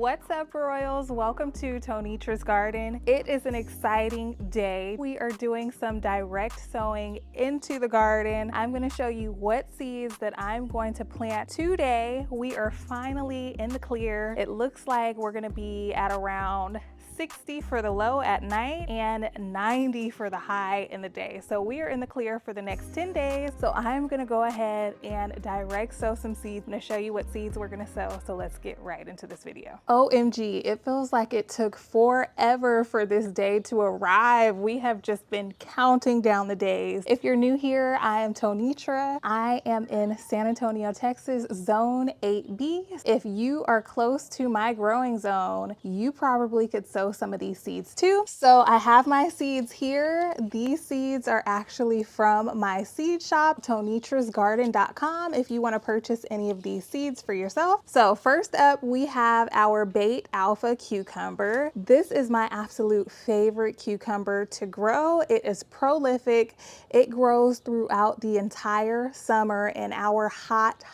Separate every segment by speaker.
Speaker 1: What's up, Royals? Welcome to Tonitra's Garden. It is an exciting day. We are doing some direct sowing into the garden. I'm going to show you what seeds that I'm going to plant today. We are finally in the clear. It looks like we're going to be at around 60 for the low at night and 90 for the high in the day. So we are in the clear for the next 10 days. So I'm gonna go ahead and direct sow some seeds. I'm gonna show you what seeds we're gonna sow. So let's get right into this video. OMG, it feels like it took forever for this day to arrive. We have just been counting down the days. If you're new here, I am Tonitra. I am in San Antonio, Texas, zone 8B. If you are close to my growing zone, you probably could sow some of these seeds too. So I have my seeds here. These seeds are actually from my seed shop, tonitrasgarden.com, if you want to purchase any of these seeds for yourself. So first up, we have our Bait Alpha cucumber. This is my absolute favorite cucumber to grow. It is prolific. It grows throughout the entire summer. In our hot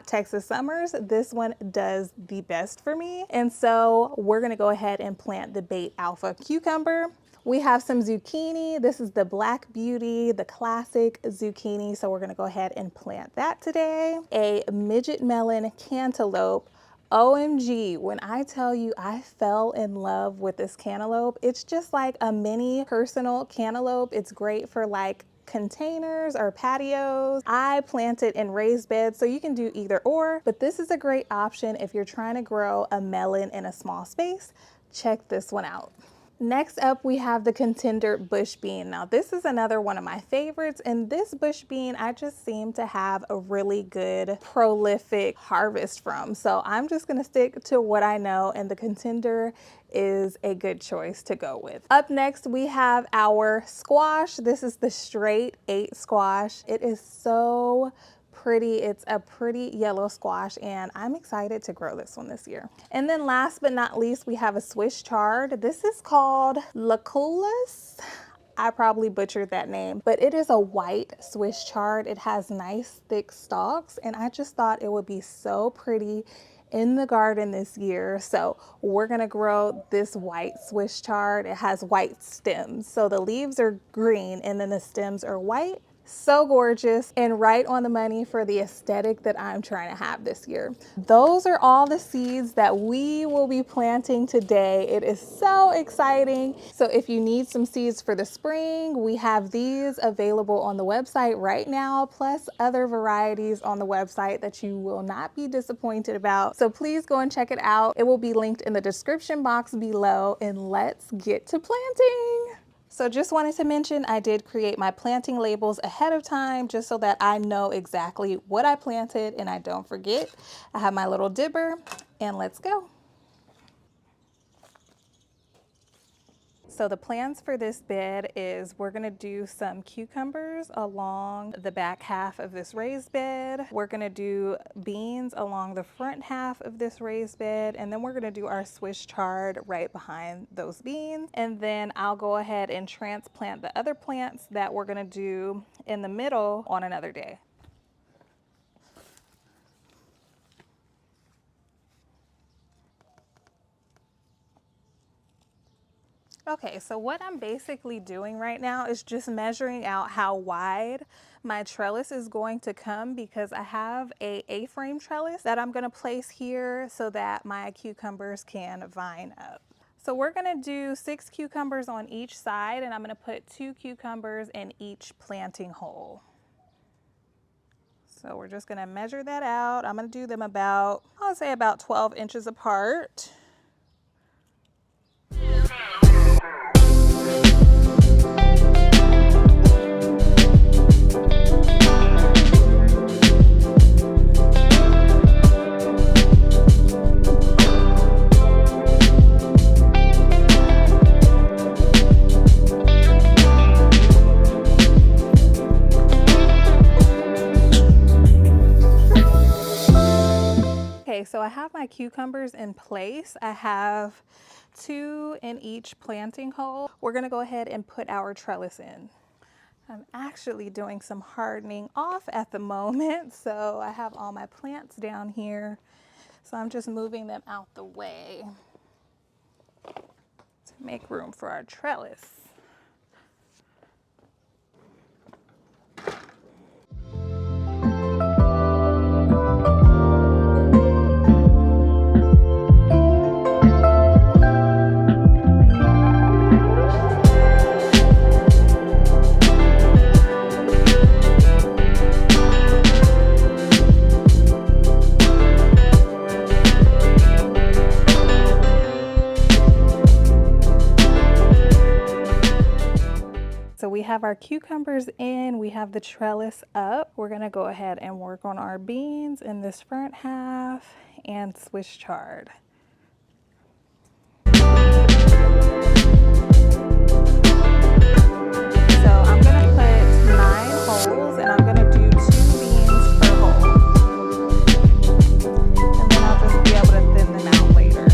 Speaker 1: Texas summers, this one does the best for me. And so we're gonna go ahead and plant the Bait Alpha cucumber. We have some zucchini. This is the Black Beauty, the classic zucchini. So we're gonna go ahead and plant that today. A midget melon cantaloupe. OMG, when I tell you I fell in love with this cantaloupe, it's just like a mini personal cantaloupe. It's great for like containers or patios. I plant it in raised beds, so you can do either or, but this is a great option if you're trying to grow a melon in a small space. Check this one out. Next up, we have the contender bush bean. Now, this is another one of my favorites, and this bush bean, I just seem to have a really good prolific harvest from. So I'm just gonna stick to what I know, and the contender is a good choice to go with. Up next, we have our squash. This is the straight 8 squash. It is so pretty. It's a pretty yellow squash, and I'm excited to grow this one this year. And then last but not least, we have a Swiss chard. This is called Lucullus. I probably butchered that name, but it is a white Swiss chard. It has nice thick stalks, and I just thought it would be so pretty in the garden this year. So we're gonna grow this white Swiss chard. It has white stems. So the leaves are green and then the stems are white. So gorgeous and right on the money for the aesthetic that I'm trying to have this year. Those are all the seeds that we will be planting today. It is so exciting. So if you need some seeds for the spring, we have these available on the website right now, plus other varieties on the website that you will not be disappointed about. So please go and check it out. It will be linked in the description box below, and let's get to planting. So just wanted to mention, I did create my planting labels ahead of time just so that I know exactly what I planted and I don't forget. I have my little dibber, and let's go. So the plans for this bed is we're gonna do some cucumbers along the back half of this raised bed. We're gonna do beans along the front half of this raised bed, and then we're gonna do our Swiss chard right behind those beans. And then I'll go ahead and transplant the other plants that we're gonna do in the middle on another day. Okay, so what I'm basically doing right now is just measuring out how wide my trellis is going to come, because I have a A-frame trellis that I'm gonna place here so that my cucumbers can vine up. So we're gonna do 6 cucumbers on each side, and I'm gonna put 2 cucumbers in each planting hole. So we're just gonna measure that out. I'm gonna do them about, I'll say about 12 inches apart. Okay, so I have my cucumbers in place. I have 2 in each planting hole. We're gonna go ahead and put our trellis in. I'm actually doing some hardening off at the moment, so I have all my plants down here So I'm just moving them out the way to make room for our trellis. So we have our cucumbers in, we have the trellis up. We're gonna go ahead and work on our beans in this front half and Swiss chard. So I'm gonna put 9 holes and I'm gonna do 2 beans per hole. And then I'll just be able to thin them out later.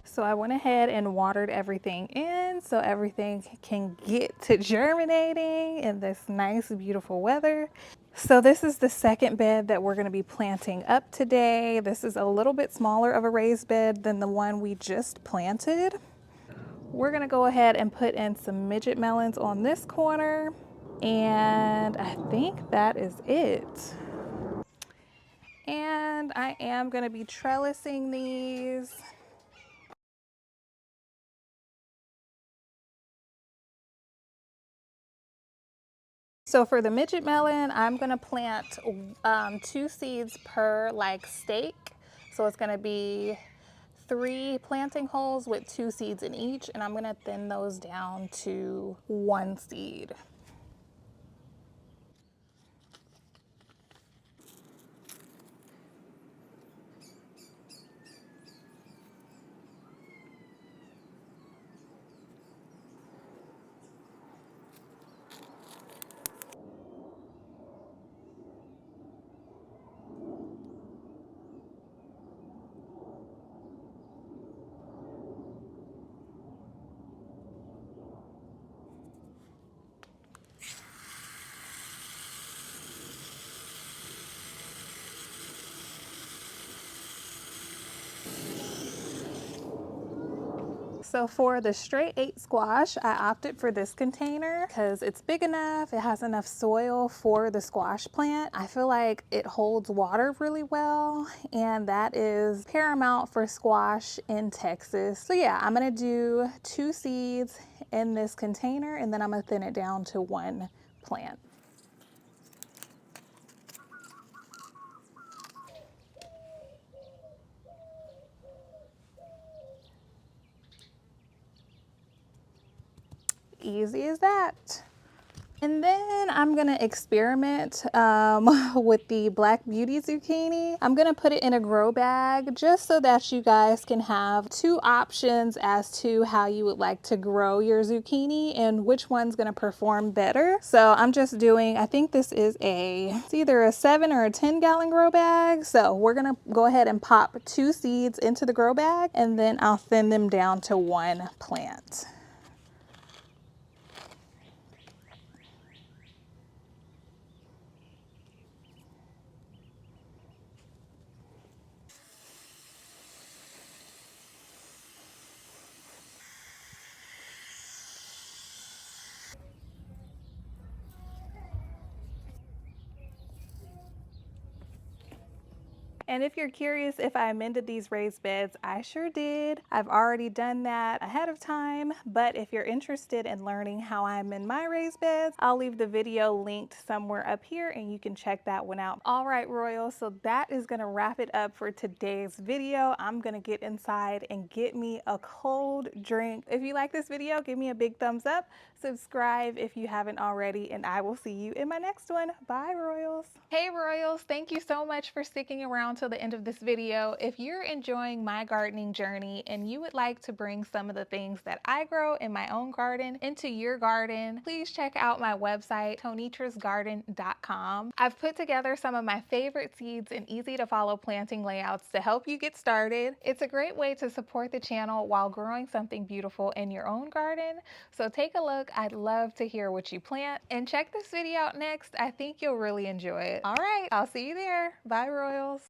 Speaker 1: So I went ahead and watered everything in so everything can get to germinating in this nice, beautiful weather. So this is the second bed that we're going to be planting up today. This is a little bit smaller of a raised bed than the one we just planted. We're going to go ahead and put in some midget melons on this corner. And I think that is it. And I am going to be trellising these. So for the midget melon, I'm gonna plant 2 seeds per like stake. So it's gonna be 3 planting holes with 2 seeds in each, and I'm gonna thin those down to 1 seed. So for the straight 8 squash, I opted for this container because it's big enough, it has enough soil for the squash plant. I feel like it holds water really well, and that is paramount for squash in Texas. So yeah, I'm gonna do 2 seeds in this container, and then I'm gonna thin it down to 1 plant. Easy as that. And then I'm gonna experiment with the Black Beauty zucchini. I'm gonna put it in a grow bag just so that you guys can have 2 options as to how you would like to grow your zucchini and which one's gonna perform better. So I'm just doing, I think this is it's either a 7 or a 10-gallon grow bag. So we're gonna go ahead and pop 2 seeds into the grow bag, and then I'll thin them down to 1 plant. And if you're curious if I amended these raised beds, I sure did. I've already done that ahead of time, but if you're interested in learning how I amend my raised beds, I'll leave the video linked somewhere up here and you can check that one out. All right, Royals, so that is gonna wrap it up for today's video. I'm gonna get inside and get me a cold drink. If you like this video, give me a big thumbs up, subscribe if you haven't already, and I will see you in my next one. Bye, Royals. Hey, Royals, thank you so much for sticking around to until the end of this video. If you're enjoying my gardening journey and you would like to bring some of the things that I grow in my own garden into your garden, please check out my website, tonitrasgarden.com. I've put together some of my favorite seeds and easy to follow planting layouts to help you get started. It's a great way to support the channel while growing something beautiful in your own garden. So take a look. I'd love to hear what you plant, and check this video out next. I think you'll really enjoy it. All right, I'll see you there. Bye, Royals.